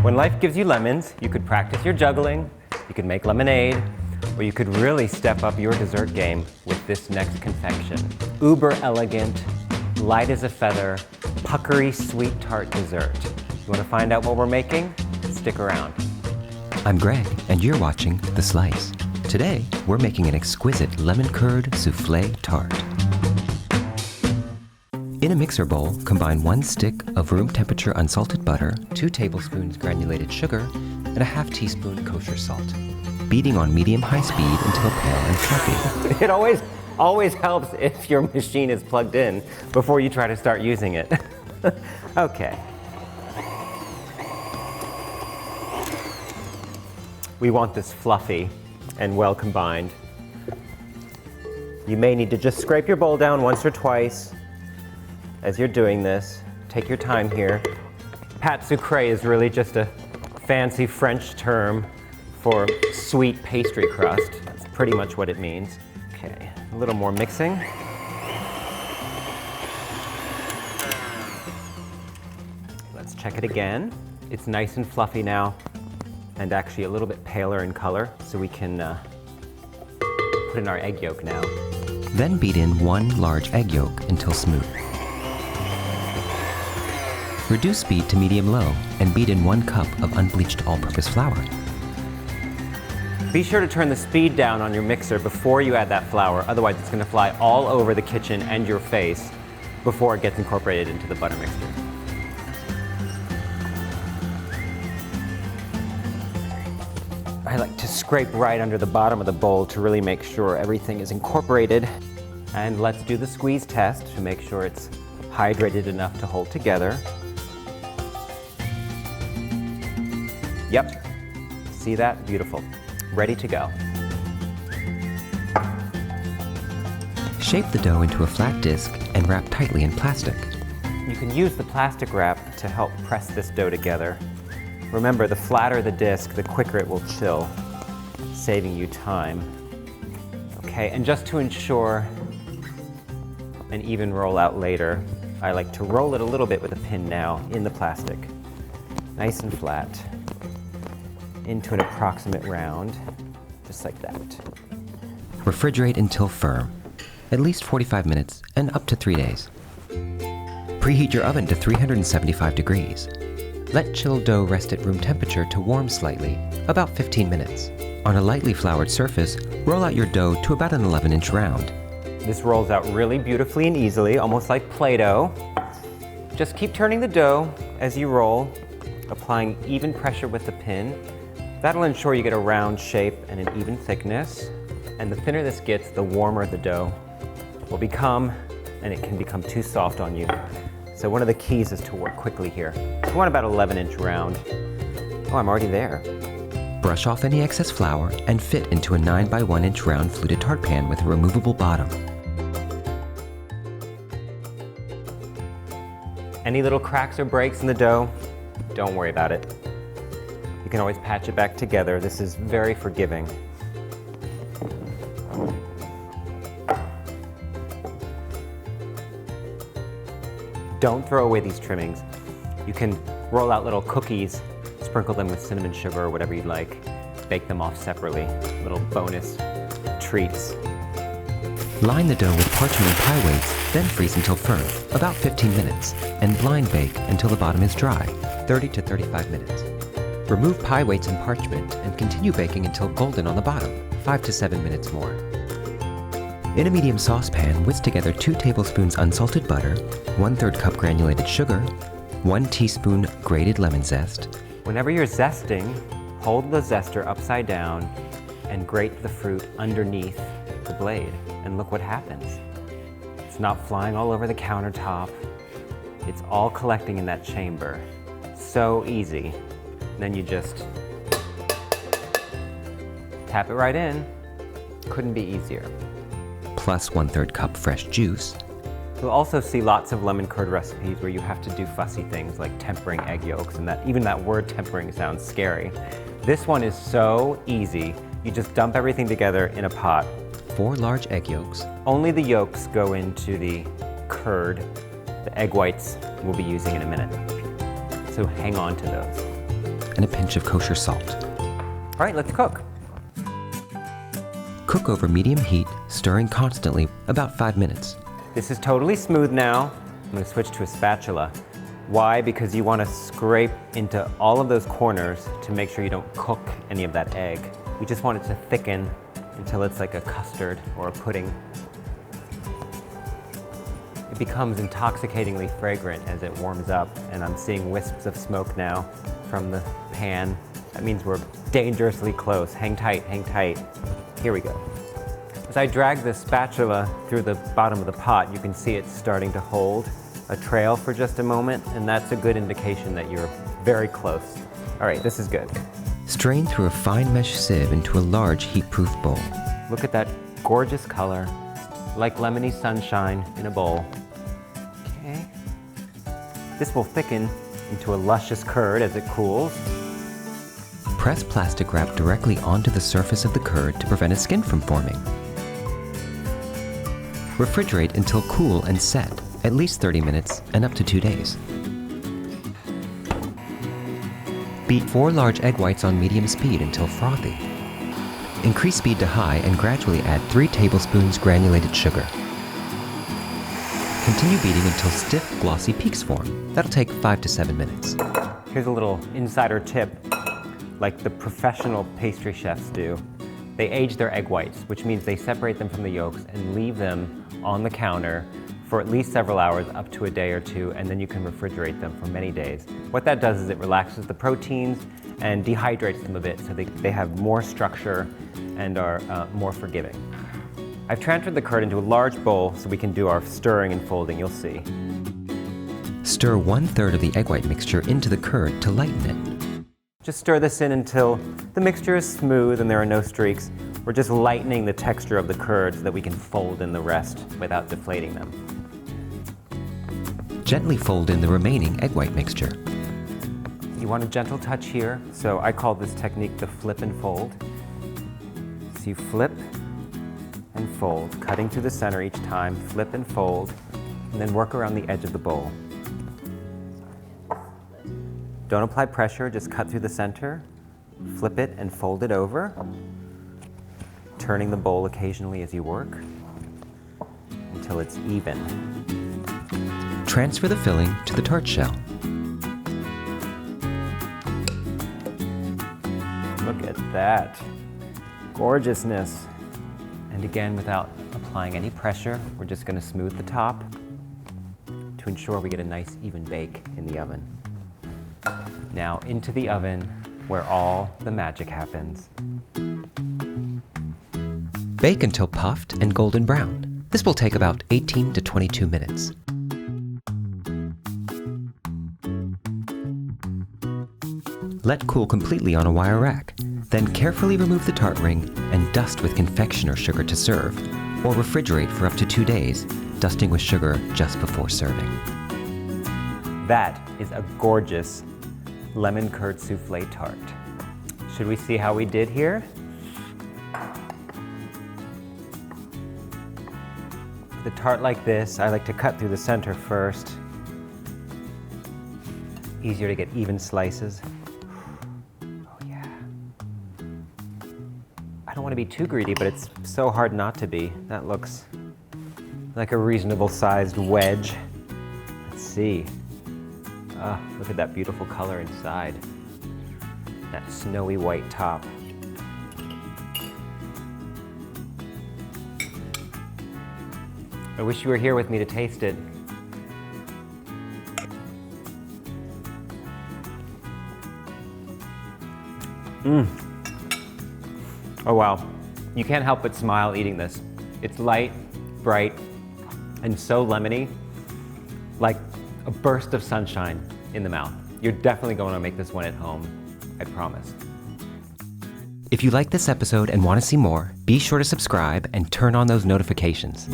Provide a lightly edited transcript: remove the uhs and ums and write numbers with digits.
When life gives you lemons, you could practice your juggling, you could make lemonade, or you could really step up your dessert game with this next confection. Uber elegant, light as a feather, puckery sweet tart dessert. You want to find out what we're making? Stick around. I'm Greg, and you're watching The Slice. Today, we're making an exquisite lemon curd souffle tart. In a mixer bowl, combine 1 stick of room temperature unsalted butter, 2 tablespoons granulated sugar, and a half teaspoon kosher salt. Beating on medium-high speed until pale and fluffy. It always helps if your machine is plugged in before you try to start using it. Okay. We want this fluffy and well combined. You may need to just scrape your bowl down once or twice as you're doing this. Take your time here. Pâte sucrée is really just a fancy French term for sweet pastry crust. That's pretty much what it means. Okay, a little more mixing. Let's check it again. It's nice and fluffy now, and actually a little bit paler in color, so we can put in our egg yolk now. Then beat in 1 large egg yolk until smooth. Reduce speed to medium-low and beat in 1 cup of unbleached all-purpose flour. Be sure to turn the speed down on your mixer before you add that flour, otherwise it's going to fly all over the kitchen and your face before it gets incorporated into the butter mixture. I like to scrape right under the bottom of the bowl to really make sure everything is incorporated. And let's do the squeeze test to make sure it's hydrated enough to hold together. Yep, see that? Beautiful. Ready to go. Shape the dough into a flat disc and wrap tightly in plastic. You can use the plastic wrap to help press this dough together. Remember, the flatter the disc, the quicker it will chill, saving you time. Okay, and just to ensure an even rollout later, I like to roll it a little bit with a pin now in the plastic. Nice and flat. Into an approximate round, just like that. Refrigerate until firm, at least 45 minutes and up to 3 days. Preheat your oven to 375 degrees. Let chilled dough rest at room temperature to warm slightly, about 15 minutes. On a lightly floured surface, roll out your dough to about an 11-inch round. This rolls out really beautifully and easily, almost like Play-Doh. Just keep turning the dough as you roll, applying even pressure with the pin. That'll ensure you get a round shape and an even thickness. And the thinner this gets, the warmer the dough will become, and it can become too soft on you. So one of the keys is to work quickly here. You want about 11-inch round. Oh, I'm already there. Brush off any excess flour and fit into a 9 by 1 inch round fluted tart pan with a removable bottom. Any little cracks or breaks in the dough, don't worry about it. You can always patch it back together. This is very forgiving. Don't throw away these trimmings. You can roll out little cookies, sprinkle them with cinnamon sugar or whatever you'd like, bake them off separately, little bonus treats. Line the dough with parchment pie weights, then freeze until firm, about 15 minutes, and blind bake until the bottom is dry, 30 to 35 minutes. Remove pie weights and parchment and continue baking until golden on the bottom, 5 to 7 minutes more. In a medium saucepan, whisk together 2 tablespoons unsalted butter, 1/3 cup granulated sugar, 1 teaspoon grated lemon zest. Whenever you're zesting, hold the zester upside down and grate the fruit underneath the blade. And look what happens. It's not flying all over the countertop. It's all collecting in that chamber. So easy. Then you just tap it right in. Couldn't be easier. Plus 1/3 cup fresh juice. You'll also see lots of lemon curd recipes where you have to do fussy things like tempering egg yolks, and even that word tempering sounds scary. This one is so easy. You just dump everything together in a pot. 4 large egg yolks. Only the yolks go into the curd. The egg whites we'll be using in a minute. So hang on to those. and a pinch of kosher salt. All right, let's cook. Cook over medium heat, stirring constantly, about 5 minutes. This is totally smooth now. I'm going to switch to a spatula. Why? Because you want to scrape into all of those corners to make sure you don't cook any of that egg. We just want it to thicken until it's like a custard or a pudding. It becomes intoxicatingly fragrant as it warms up, and I'm seeing wisps of smoke now from the pan. That means we're dangerously close. Hang tight, hang tight. Here we go. As I drag the spatula through the bottom of the pot, you can see it's starting to hold a trail for just a moment, and that's a good indication that you're very close. All right, this is good. Strain through a fine mesh sieve into a large heat-proof bowl. Look at that gorgeous color, like lemony sunshine in a bowl. Okay. This will thicken into a luscious curd as it cools. Press plastic wrap directly onto the surface of the curd to prevent a skin from forming. Refrigerate until cool and set, at least 30 minutes and up to 2 days. Beat 4 large egg whites on medium speed until frothy. Increase speed to high and gradually add 3 tablespoons granulated sugar. Continue beating until stiff, glossy peaks form. That'll take 5 to 7 minutes. Here's a little insider tip, like the professional pastry chefs do. They age their egg whites, which means they separate them from the yolks and leave them on the counter for at least several hours, up to a day or two, and then you can refrigerate them for many days. What that does is it relaxes the proteins and dehydrates them a bit so they have more structure and are more forgiving. I've transferred the curd into a large bowl so we can do our stirring and folding, you'll see. Stir 1/3 of the egg white mixture into the curd to lighten it. Just stir this in until the mixture is smooth and there are no streaks. We're just lightening the texture of the curd so that we can fold in the rest without deflating them. Gently fold in the remaining egg white mixture. You want a gentle touch here, so I call this technique the flip and fold. So you flip and fold, cutting through the center each time, flip and fold, and then work around the edge of the bowl. Don't apply pressure, just cut through the center, flip it and fold it over, turning the bowl occasionally as you work until it's even. Transfer the filling to the tart shell. Look at that gorgeousness. And again, without applying any pressure, we're just going to smooth the top to ensure we get a nice even bake in the oven. Now into the oven where all the magic happens. Bake until puffed and golden brown. This will take about 18 to 22 minutes. Let cool completely on a wire rack. Then carefully remove the tart ring and dust with confectioner sugar to serve, or refrigerate for up to 2 days, dusting with sugar just before serving. That is a gorgeous lemon curd souffle tart. Should we see how we did here? The tart like this, I like to cut through the center first. Easier to get even slices. Oh yeah. I don't want to be too greedy, but it's so hard not to be. That looks like a reasonable sized wedge. Let's see. Ah, look at that beautiful color inside. That snowy white top. I wish you were here with me to taste it. Oh wow. You can't help but smile eating this. It's light, bright, and so lemony, like a burst of sunshine in the mouth. You're definitely going to make this one at home, I promise. If you like this episode and want to see more, be sure to subscribe and turn on those notifications.